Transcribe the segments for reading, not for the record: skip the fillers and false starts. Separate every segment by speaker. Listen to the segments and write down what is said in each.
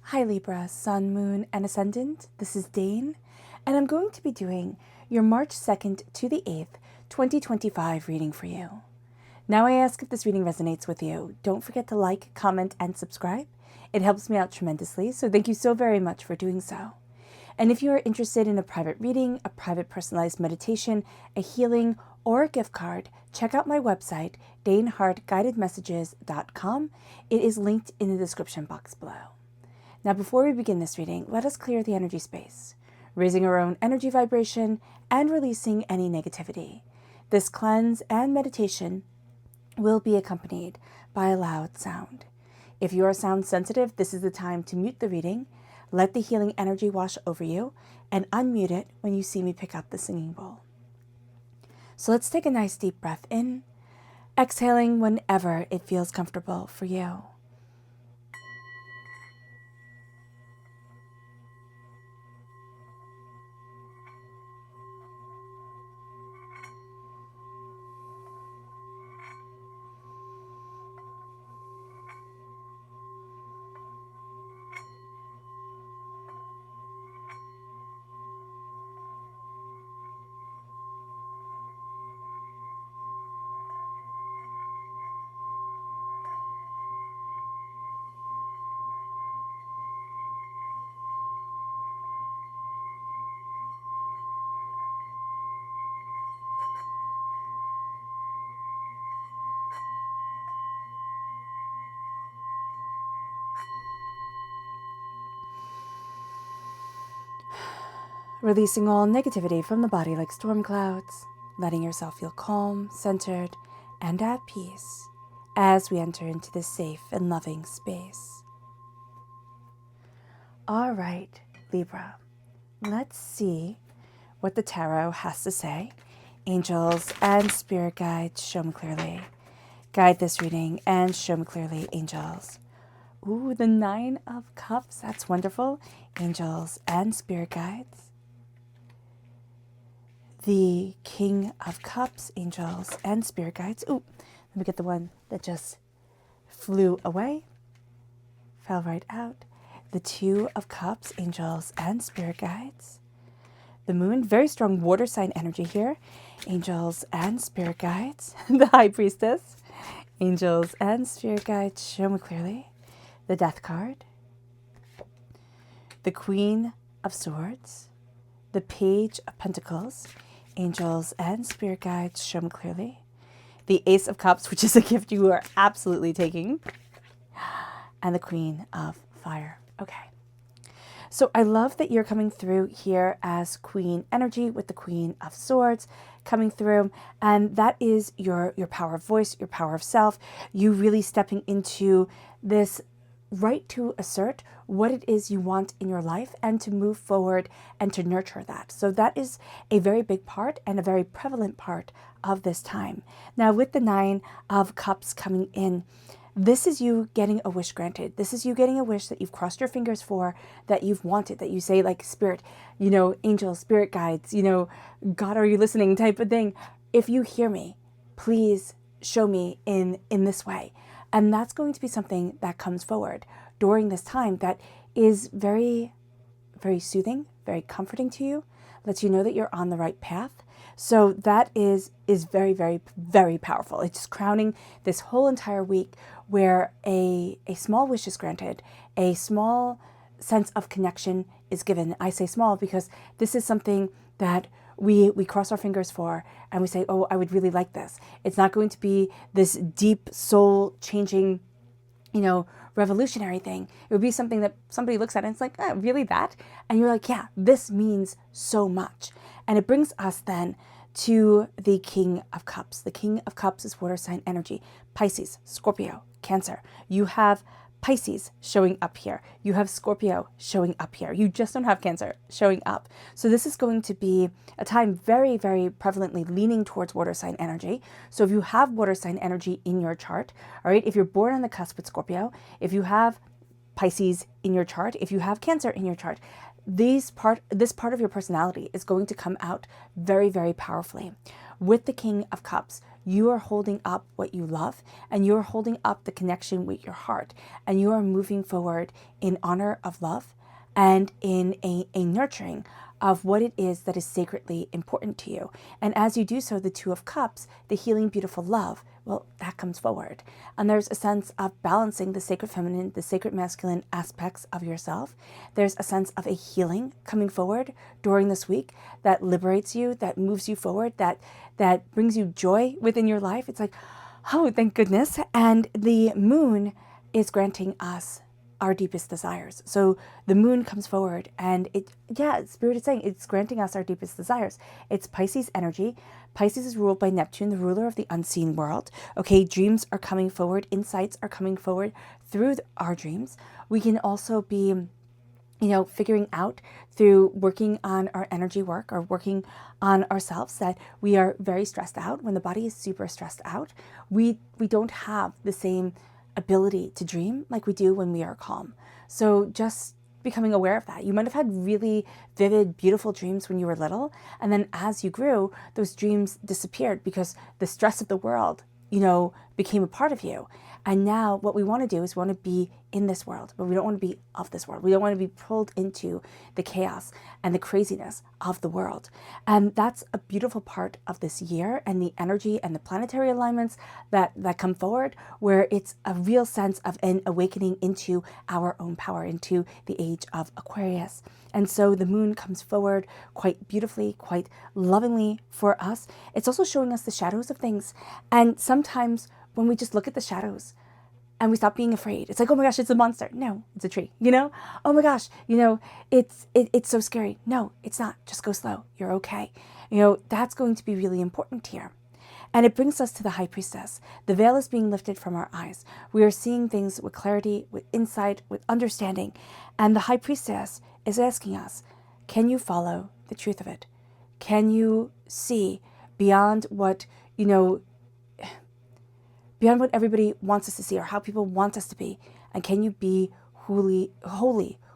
Speaker 1: Hi Libra, Sun, Moon, and Ascendant. This is Dane, and I'm going to be doing your March 2nd to the 8th, 2025 reading for you. Now I ask if this reading resonates with you. Don't forget to like, comment, and subscribe. It helps me out tremendously, so thank you so very much for doing so. And if you are interested in a private reading, a private personalized meditation, a healing, or a gift card, check out my website, daneharttarot.com. It is linked in the description box below. Now, before we begin this reading, let us clear the energy space, raising our own energy vibration and releasing any negativity. This cleanse and meditation will be accompanied by a loud sound. If you are sound sensitive, this is the time to mute the reading, let the healing energy wash over you, and unmute it when you see me pick up the singing bowl. So let's take a nice deep breath in, exhaling whenever it feels comfortable for you. Releasing all negativity from the body like storm clouds, letting yourself feel calm, centered, and at peace as we enter into this safe and loving space. All right, Libra, let's see what the tarot has to say. Angels and spirit guides, show me clearly. Guide this reading and show me clearly, angels. Ooh, the 9 of Cups, that's wonderful. Angels and spirit guides. The King of Cups, angels and spirit guides. Ooh, let me get the one that just flew away. Fell right out. The 2 of Cups, angels and spirit guides. The Moon, very strong water sign energy here. Angels and spirit guides. The High Priestess. Angels and spirit guides, show me clearly. The Death card. The Queen of Swords. The Page of Pentacles. Angels and spirit guides, show me clearly. The Ace of Cups, which is a gift you are absolutely taking. And the Queen of Fire. Okay. So I love that you're coming through here as Queen energy with the Queen of Swords coming through. And that is your power of voice, your power of self. You really stepping into this right to assert what it is you want in your life and to move forward and to nurture that. So that is a very big part and a very prevalent part of this time. Now with the 9 of Cups coming in, this is you getting a wish granted. This is you getting a wish that you've crossed your fingers for, that you've wanted, that you say like spirit, angels, spirit guides, God, are you listening type of thing. If you hear me, please show me in this way. And that's going to be something that comes forward during this time that is very, very soothing, very comforting to you, lets you know that you're on the right path. So that is very, very, very powerful. It's just crowning this whole entire week where a small wish is granted, a small sense of connection is given. I say small because this is something that we cross our fingers for and we say, oh, I would really like this. It's not going to be this deep soul changing, revolutionary thing. It would be something that somebody looks at and it's like, oh, really that? And you're like, yeah, this means so much. And it brings us then to the King of Cups. The King of Cups is water sign energy. Pisces, Scorpio, Cancer. You have Pisces showing up here. You have Scorpio showing up here. You just don't have Cancer showing up. So this is going to be a time very, very prevalently leaning towards water sign energy. So if you have water sign energy in your chart, all right, if you're born on the cusp with Scorpio, if you have Pisces in your chart, if you have Cancer in your chart, this part of your personality is going to come out very, very powerfully. With the King of Cups, you are holding up what you love, and you are holding up the connection with your heart, and you are moving forward in honor of love and in a nurturing of what it is that is sacredly important to you. And as you do so, the Two of Cups, the healing, beautiful love, well, that comes forward. And there's a sense of balancing the sacred feminine, the sacred masculine aspects of yourself. There's a sense of a healing coming forward during this week that liberates you, that moves you forward, that brings you joy within your life. It's like, oh, thank goodness. And the moon is granting us our deepest desires. So the moon comes forward and Spirit is saying it's granting us our deepest desires. It's Pisces energy. Pisces is ruled by Neptune, the ruler of the unseen world. Okay, dreams are coming forward. Insights are coming forward through our dreams. We can also be, figuring out through working on our energy work or working on ourselves that we are very stressed out. When the body is super stressed out, we don't have the same ability to dream like we do when we are calm. So just becoming aware of that. You might have had really vivid, beautiful dreams when you were little, and then as you grew, those dreams disappeared because the stress of the world, became a part of you. And now what we want to do is we want to be in this world, but we don't want to be of this world. We don't want to be pulled into the chaos and the craziness of the world. And that's a beautiful part of this year and the energy and the planetary alignments that come forward, where it's a real sense of an awakening into our own power, into the age of Aquarius. And so the moon comes forward quite beautifully, quite lovingly for us. It's also showing us the shadows of things. And sometimes when we just look at the shadows and we stop being afraid, it's like, oh my gosh, it's a monster. No, it's a tree, Oh my gosh, it's so scary. No, it's not. Just go slow. You're okay. That's going to be really important here. And it brings us to the High Priestess. The veil is being lifted from our eyes. We are seeing things with clarity, with insight, with understanding. And the High Priestess is asking us, can you follow the truth of it? Can you see beyond what, beyond what everybody wants us to see or how people want us to be? And can you be holy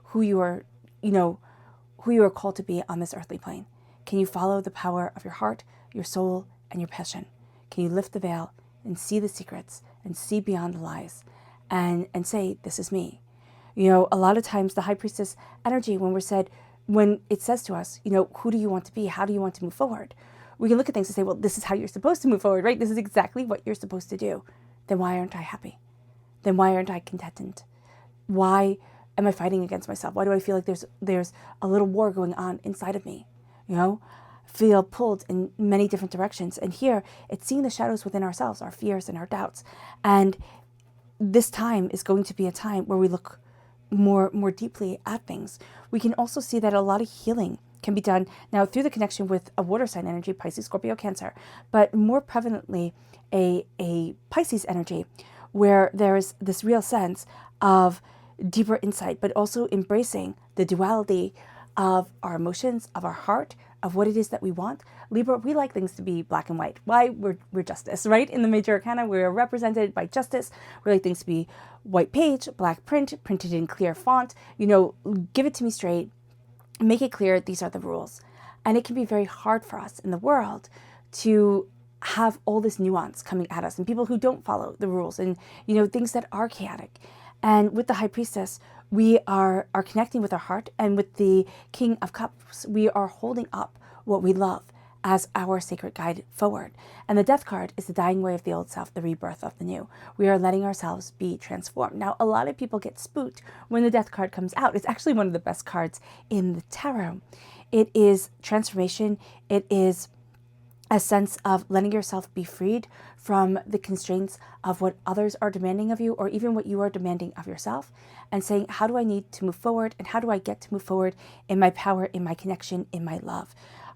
Speaker 1: who you are, who you are called to be on this earthly plane? Can you follow the power of your heart, your soul, and your passion? Can you lift the veil and see the secrets and see beyond the lies and say, this is me? A lot of times the High Priestess energy, when it says to us, who do you want to be? How do you want to move forward? We can look at things and say, well, this is how you're supposed to move forward, right? This is exactly what you're supposed to do. Then why aren't I happy? Then why aren't I contented? Why am I fighting against myself? Why do I feel like there's a little war going on inside of me? Feel pulled in many different directions. And here it's seeing the shadows within ourselves, our fears and our doubts. And this time is going to be a time where we look more deeply at things. We can also see that a lot of healing can be done now through the connection with a water sign energy, Pisces, Scorpio, Cancer, but more prevalently a Pisces energy, where there's this real sense of deeper insight, but also embracing the duality of our emotions, of our heart, of what it is that we want. Libra, we like things to be black and white. Why? We're justice, right? In the major arcana, we're represented by justice. We like things to be white page, black print, printed in clear font. Give it to me straight, make it clear, these are the rules. And it can be very hard for us in the world to have all this nuance coming at us and people who don't follow the rules and, things that are chaotic. And with the High Priestess, we are connecting with our heart, and with the King of Cups, we are holding up what we love as our sacred guide forward. And the Death card is the dying away of the old self, the rebirth of the new. We are letting ourselves be transformed. Now, a lot of people get spooked when the Death card comes out. It's actually one of the best cards in the tarot. It is transformation. It is a sense of letting yourself be freed from the constraints of what others are demanding of you, or even what you are demanding of yourself, and saying, how do I need to move forward, and how do I get to move forward in my power, in my connection, in my love?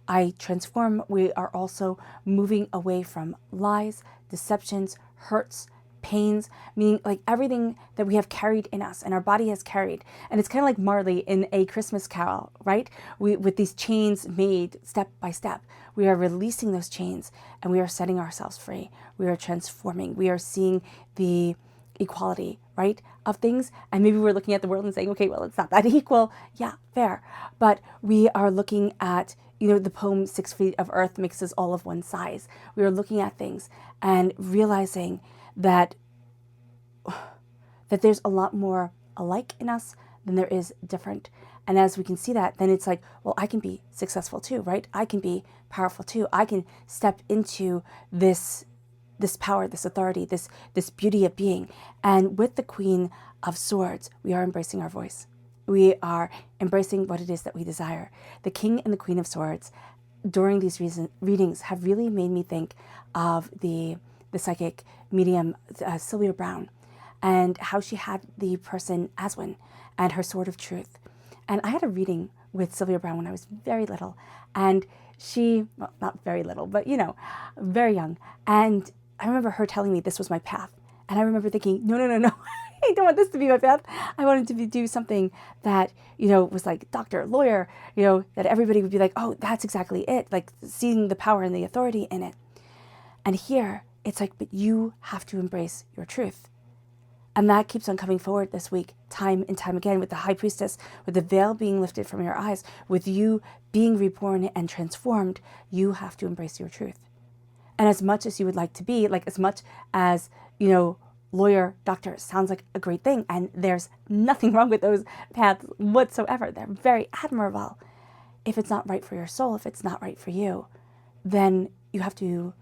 Speaker 1: I transform. We are also moving away from lies, deceptions, hurts, pains, meaning like everything that we have carried in us and our body has carried. And it's kind of like Marley in A Christmas Carol, right? With these chains made step by step, we are releasing those chains and we are setting ourselves free. We are transforming. We are seeing the equality, right, of things. And maybe we're looking at the world and saying, okay, well, it's not that equal. Yeah, fair. But we are looking at the poem 6 Feet of Earth makes us all of one size. We are looking at things and realizing that there's a lot more alike in us than there is different. And as we can see that, then it's like, well, I can be successful too, right? I can be powerful too. I can step into this power, this authority, this beauty of being. And with the Queen of Swords, we are embracing our voice. We are embracing what it is that we desire. The King and the Queen of Swords during these readings have really made me think of the psychic medium Sylvia Browne, and how she had the person Aswin and her sword of truth. And I had a reading with Sylvia Browne when I was very little, and she, well, not very little, but very young. And I remember her telling me this was my path. And I remember thinking, no, I don't want this to be my path. I wanted to do something that, was like doctor, lawyer, that everybody would be like, oh, that's exactly it. Like seeing the power and the authority in it. And here it's like, but you have to embrace your truth. And that keeps on coming forward this week, time and time again, with the High Priestess, with the veil being lifted from your eyes, with you being reborn and transformed. You have to embrace your truth. And as much as you would like to be, like as much as, lawyer, doctor sounds like a great thing, and there's nothing wrong with those paths whatsoever. They're very admirable. If it's not right for your soul, if it's not right for you, then you have to,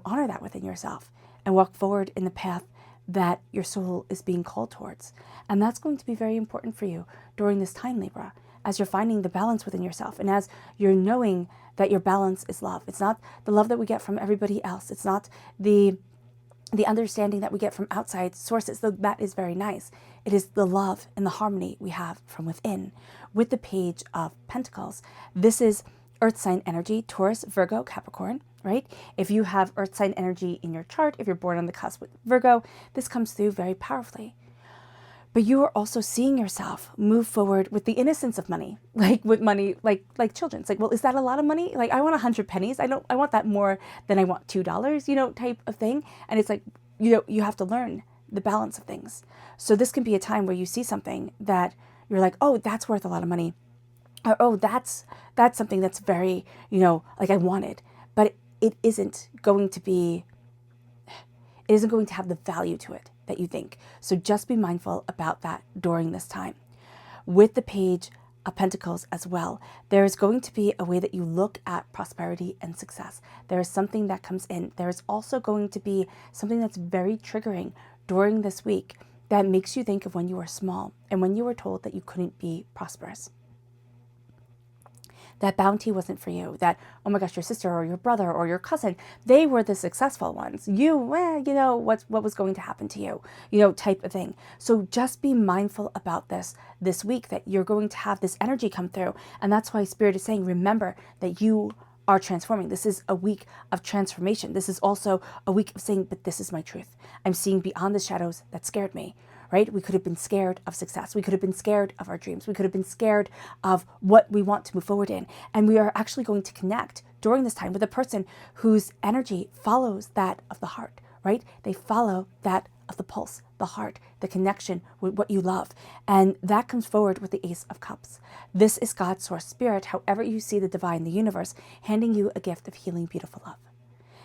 Speaker 1: honor that within yourself and walk forward in the path that your soul is being called towards. And that's going to be very important for you during this time, Libra, as you're finding the balance within yourself and as you're knowing that your balance is love. It's not the love that we get from everybody else. It's not the understanding that we get from outside sources, though that is very nice. It is the love and the harmony we have from within. With the Page of Pentacles, this is Earth sign energy, Taurus, Virgo, Capricorn, right? If you have Earth sign energy in your chart, if you're born on the cusp with Virgo, this comes through very powerfully. But you are also seeing yourself move forward with the innocence of money, like with money, like children. It's like, well, is that a lot of money? Like, I want 100 pennies. I want that more than I want $2, type of thing. And it's like, you have to learn the balance of things. So this can be a time where you see something that you're like, oh, that's worth a lot of money. Or, oh, that's something that's very, like I wanted. But it isn't going to have the value to it that you think. So just be mindful about that during this time. With the Page of Pentacles as well, there is going to be a way that you look at prosperity and success. There is something that comes in. There is also going to be something that's very triggering during this week that makes you think of when you were small and when you were told that you couldn't be prosperous. That bounty wasn't for you, that, oh my gosh, your sister or your brother or your cousin, they were the successful ones. You, what was going to happen to you, type of thing. So just be mindful about this week, that you're going to have this energy come through. And that's why Spirit is saying, remember that you are transforming. This is a week of transformation. This is also a week of saying, but this is my truth. I'm seeing beyond the shadows that scared me. Right? We could have been scared of success. We could have been scared of our dreams. We could have been scared of what we want to move forward in. And we are actually going to connect during this time with a person whose energy follows that of the heart, right? They follow that of the pulse, the heart, the connection with what you love. And that comes forward with the Ace of Cups. This is God's source spirit, however you see the divine, the universe, handing you a gift of healing, beautiful love.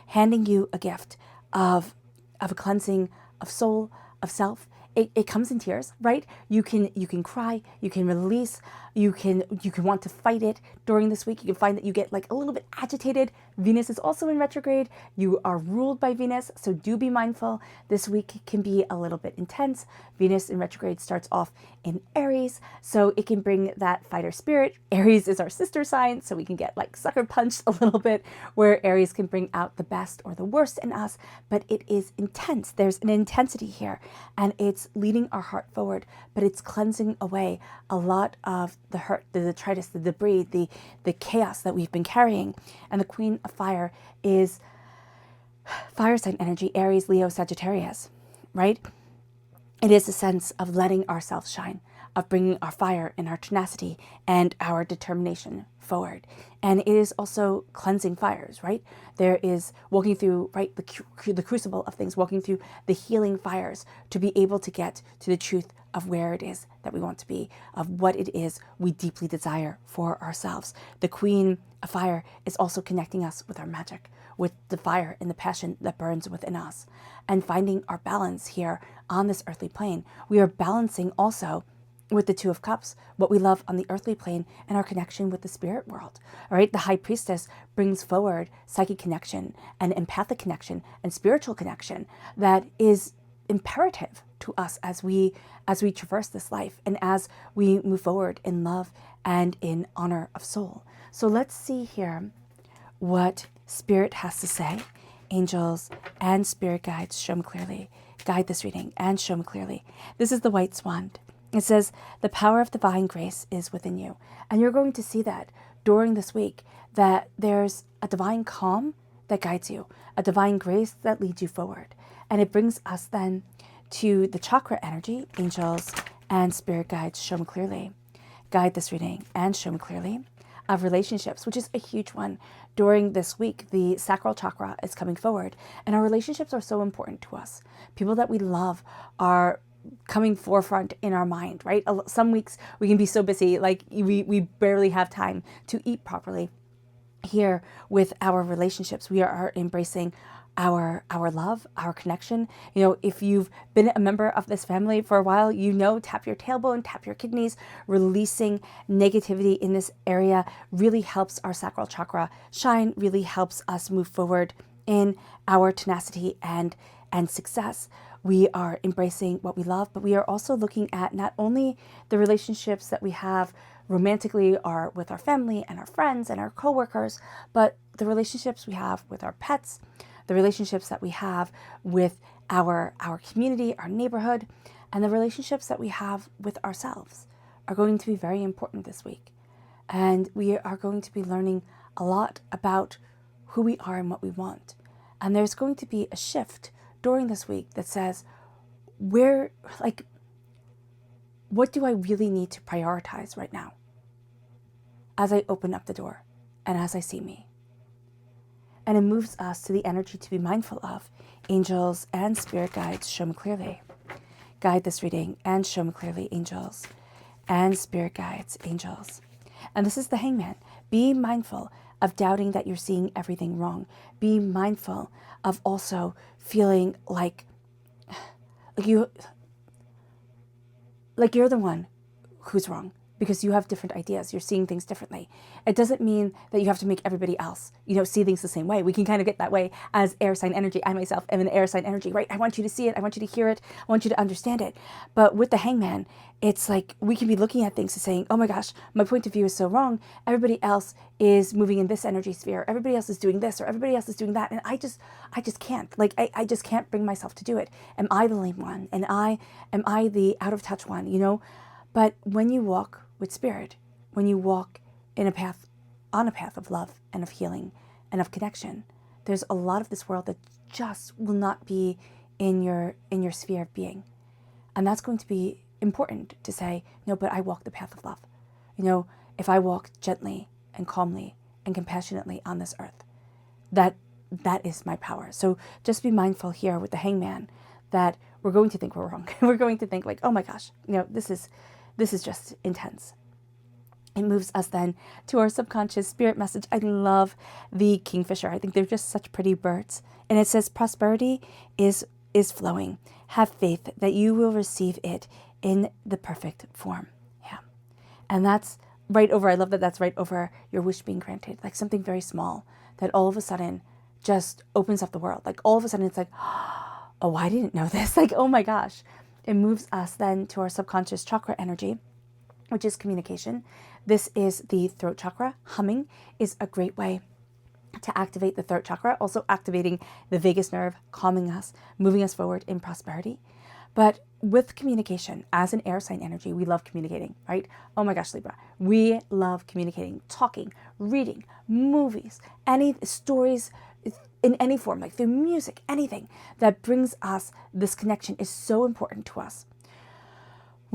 Speaker 1: Handing you a gift of a cleansing of soul, of self. It comes in tears, right? You can cry, you can release, you can want to fight it during this week. You can find that you get like a little bit agitated. Venus is also in retrograde. You are ruled by Venus, so do be mindful. This week can be a little bit intense. Venus in retrograde starts off in Aries, so it can bring that fighter spirit. Aries is our sister sign, so we can get like sucker punched a little bit, where Aries can bring out the best or the worst in us, but it is intense. There's an intensity here, and it's leading our heart forward, but it's cleansing away a lot of the hurt, the detritus, the debris, the chaos that we've been carrying. And the Queen of Fire is fire sign energy, Aries, Leo, Sagittarius, right? It is a sense of letting ourselves shine, of bringing our fire and our tenacity and our determination forward. And it is also cleansing fires, right? There is walking through, right, the crucible of things, walking through the healing fires to be able to get to the truth of where it is that we want to be, of what it is we deeply desire for ourselves. The Queen of Fire is also connecting us with our magic, with the fire and the passion that burns within us, and finding our balance here on this earthly plane. We are balancing also with the Two of Cups, what we love on the earthly plane and our connection with the spirit world. All right, the High Priestess brings forward psychic connection and empathic connection and spiritual connection that is imperative to us as we traverse this life and as we move forward in love and in honor of soul. So let's see here what Spirit has to say. Angels and spirit guides, show me clearly. Guide this reading and show me clearly. This is the White Swan. It says, the power of divine grace is within you. And you're going to see that during this week, that there's a divine calm that guides you, a divine grace that leads you forward. And it brings us then to the chakra energy. Angels and spirit guides, show me clearly. Guide this reading and show me clearly. Of relationships, which is a huge one. During this week, the sacral chakra is coming forward, and our relationships are so important to us. People that we love are coming forefront in our mind, right? Some weeks we can be so busy, like we barely have time to eat properly. Here with our relationships, we are embracing our love, our connection. You know, if you've been a member of this family for a while, you know, tap your tailbone, tap your kidneys. Releasing negativity in this area really helps our sacral chakra shine, really helps us move forward in our tenacity and success. We are embracing what we love, but we are also looking at not only the relationships that we have romantically or with our family and our friends and our coworkers, but the relationships we have with our pets, the relationships that we have with our community, our neighborhood, and the relationships that we have with ourselves are going to be very important this week. And we are going to be learning a lot about who we are and what we want. And there's going to be a shift during this week that says, what do I really need to prioritize right now as I open up the door and as I see me? And it moves us to the energy to be mindful of. Angels and spirit guides, show me clearly. Guide this reading and show me clearly, angels and spirit guides, angels. And this is the Hangman. Be mindful of doubting that you're seeing everything wrong. Be mindful of also feeling like you're the one who's wrong, because you have different ideas. You're seeing things differently. It doesn't mean that you have to make everybody else, see things the same way. We can kind of get that way as air sign energy. I myself am an air sign energy, right? I want you to see it. I want you to hear it. I want you to understand it. But with the Hangman, it's like we can be looking at things and saying, oh my gosh, my point of view is so wrong. Everybody else is moving in this energy sphere. Everybody else is doing this or everybody else is doing that. And I just can't. I just can't bring myself to do it. Am I the lame one? And am I the out of touch one? But when you walk with spirit, when you walk on a path of love and of healing and of connection, there's a lot of this world that just will not be in your sphere of being. And that's going to be important to say, no, but I walk the path of love. If I walk gently and calmly and compassionately on this earth, that is my power. So just be mindful here with the Hangman that we're going to think we're wrong. We're going to think like, oh my gosh, this is just intense. It moves us then to our subconscious spirit message. I love the kingfisher. I think they're just such pretty birds. And it says, prosperity is flowing. Have faith that you will receive it in the perfect form. Yeah. And that's right over, I love that that's right over your wish being granted. Like something very small that all of a sudden just opens up the world. Like all of a sudden it's like, oh, I didn't know this. Like, oh my gosh. It moves us then to our subconscious chakra energy, which is communication. This is the throat chakra. Humming is a great way to activate the throat chakra, also activating the vagus nerve, calming us, moving us forward in prosperity. But with communication, as an air sign energy, we love communicating, right? Oh my gosh, Libra. We love communicating, talking, reading, movies, any stories in any form, like through music, anything that brings us this connection is so important to us.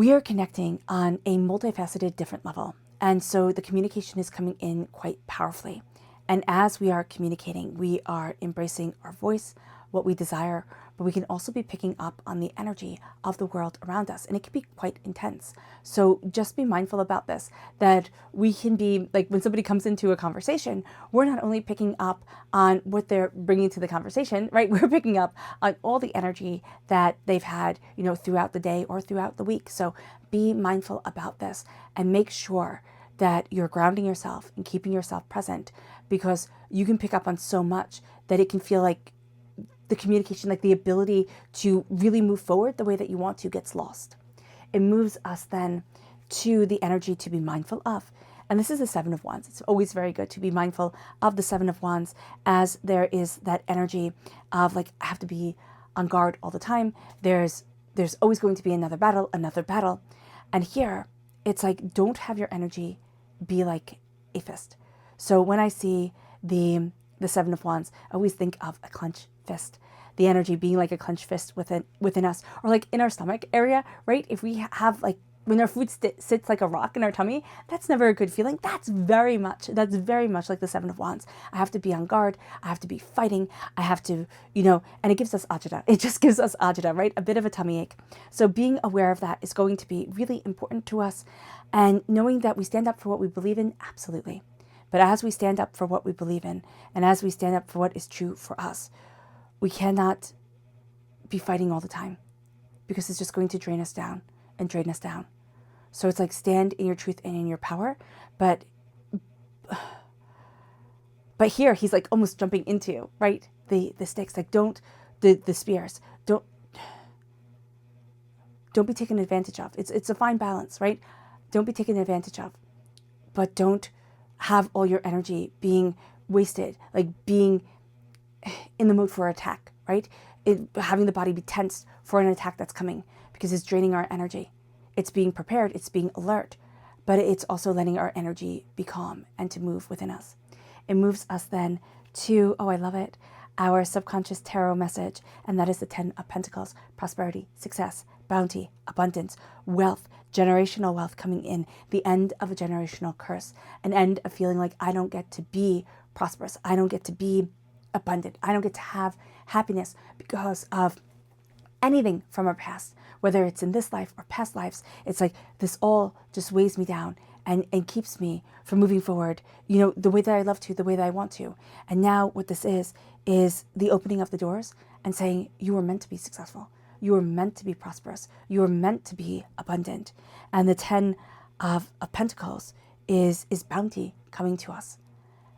Speaker 1: we are connecting on a multifaceted, different level. And so the communication is coming in quite powerfully. And as we are communicating, we are embracing our voice, what we desire, but we can also be picking up on the energy of the world around us. And it can be quite intense. So just be mindful about this, that we can be like, when somebody comes into a conversation, we're not only picking up on what they're bringing to the conversation, right? We're picking up on all the energy that they've had, throughout the day or throughout the week. So be mindful about this and make sure that you're grounding yourself and keeping yourself present, because you can pick up on so much that it can feel like the communication, like the ability to really move forward the way that you want to, gets lost. It moves us then to the energy to be mindful of. And this is the Seven of Wands. It's always very good to be mindful of the Seven of Wands, as there is that energy of like, I have to be on guard all the time. There's always going to be another battle. And here it's like, don't have your energy be like a fist. So when I see the Seven of Wands, I always think of a clenched fist, the energy being like a clenched fist within us, or like in our stomach area, right? If we have like, when our food sits like a rock in our tummy, that's never a good feeling. That's very much like the Seven of Wands. I have to be on guard. I have to be fighting. I have to, and it gives us agita. It just gives us agita, right? A bit of a tummy ache. So being aware of that is going to be really important to us. And knowing that we stand up for what we believe in, absolutely. But as we stand up for what we believe in, and as we stand up for what is true for us, we cannot be fighting all the time, because it's just going to drain us down and drain us down. So it's like, stand in your truth and in your power. But here he's like almost jumping into, right, the sticks. Like, the spears. Don't be taken advantage of. It's a fine balance, right? Don't be taken advantage of, but don't have all your energy being wasted, like being in the mode for attack, right? Having the body be tensed for an attack that's coming, because it's draining our energy. It's being prepared, it's being alert, but it's also letting our energy be calm and to move within us. It moves us then to, I love it, our subconscious tarot message, and that is the 10 of Pentacles: prosperity, success, bounty, abundance, wealth, generational wealth coming in, the end of a generational curse, an end of feeling like I don't get to be prosperous, I don't get to be abundant, I don't get to have happiness because of anything from our past, whether it's in this life or past lives. It's like this all just weighs me down and keeps me from moving forward, the way that I love to, the way that I want to. And now what this is the opening of the doors and saying, you were meant to be successful. You were meant to be prosperous. You were meant to be abundant. And the 10 of Pentacles is bounty coming to us,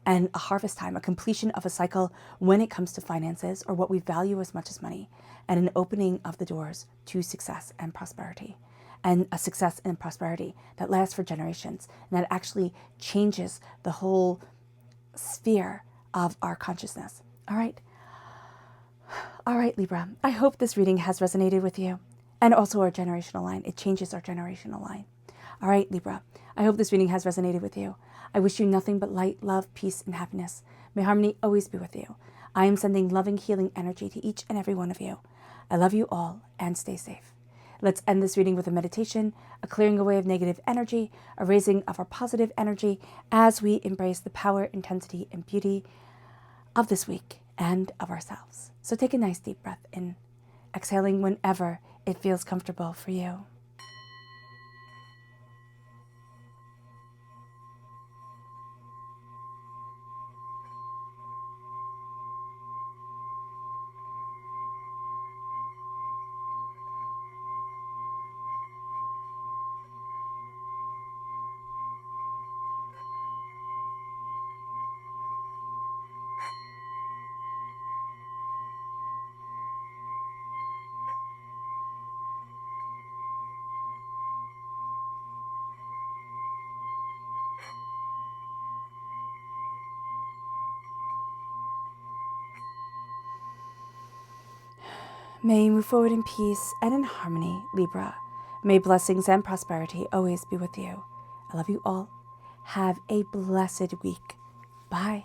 Speaker 1: and a harvest time, a completion of a cycle when it comes to finances or what we value as much as money, and an opening of the doors to success and prosperity, and a success and prosperity that lasts for generations, and that actually changes the whole sphere of our consciousness. All right, Libra, I hope this reading has resonated with you, and also our generational line. It changes our generational line. All right, Libra, I hope this reading has resonated with you. I wish you nothing but light, love, peace, and happiness. May harmony always be with you. I am sending loving, healing energy to each and every one of you. I love you all, and stay safe. Let's end this reading with a meditation, a clearing away of negative energy, a raising of our positive energy as we embrace the power, intensity, and beauty of this week and of ourselves. So take a nice deep breath in, exhaling whenever it feels comfortable for you. May you move forward in peace and in harmony, Libra. May blessings and prosperity always be with you. I love you all. Have a blessed week. Bye.